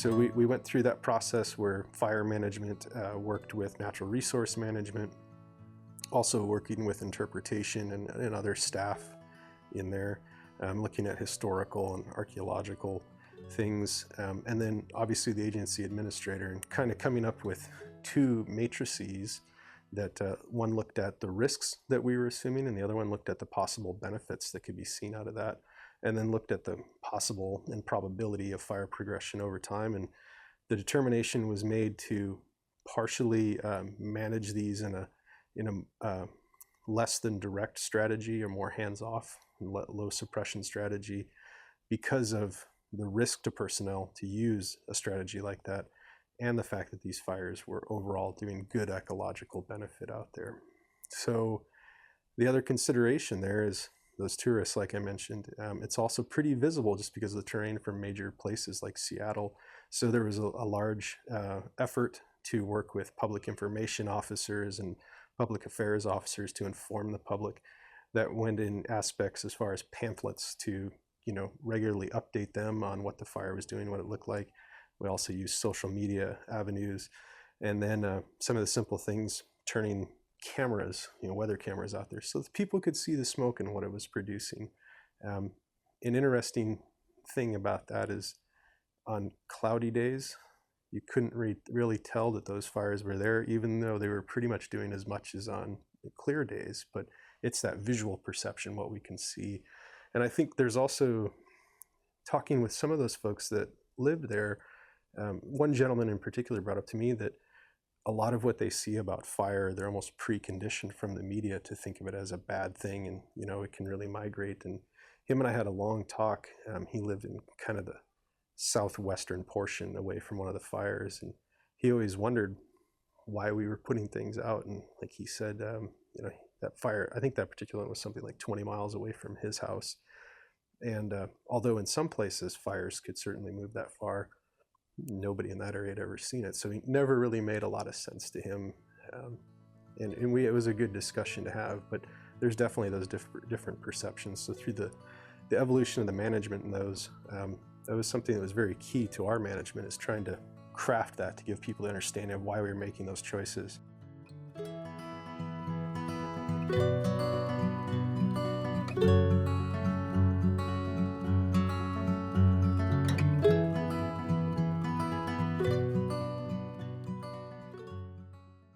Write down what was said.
So we went through that process where fire management worked with natural resource management, also working with interpretation and other staff in there, looking at historical and archaeological things, and then obviously the agency administrator, and kind of coming up with two matrices that one looked at the risks that we were assuming and the other one looked at the possible benefits that could be seen out of that, and then looked at the possible and probability of fire progression over time. And the determination was made to partially manage these in a less than direct strategy or more hands-off, low suppression strategy, because of the risk to personnel to use a strategy like that, and the fact that these fires were overall doing good ecological benefit out there. So the other consideration there is those tourists, like I mentioned. It's also pretty visible just because of the terrain from major places like Seattle. So there was a large effort to work with public information officers and public affairs officers to inform the public. That went in aspects as far as pamphlets to, regularly update them on what the fire was doing, what it looked like. We also used social media avenues, and then some of the simple things, turning cameras, weather cameras out there so that people could see the smoke and what it was producing. An interesting thing about that is on cloudy days, you couldn't really tell that those fires were there, even though they were pretty much doing as much as on clear days. But it's that visual perception, what we can see. And I think there's also, talking with some of those folks that lived there, one gentleman in particular brought up to me that a lot of what they see about fire, they're almost preconditioned from the media to think of it as a bad thing, and it can really migrate. And him and I had a long talk. He lived in kind of the southwestern portion away from one of the fires, and he always wondered why we were putting things out. And like he said, that fire, I think that particular one was something like 20 miles away from his house. And although in some places fires could certainly move that far, nobody in that area had ever seen it. So it never really made a lot of sense to him. And it was a good discussion to have, but there's definitely those different perceptions. So through the evolution of the management in those, that was something that was very key to our management, is trying to craft that to give people an understanding of why we were making those choices.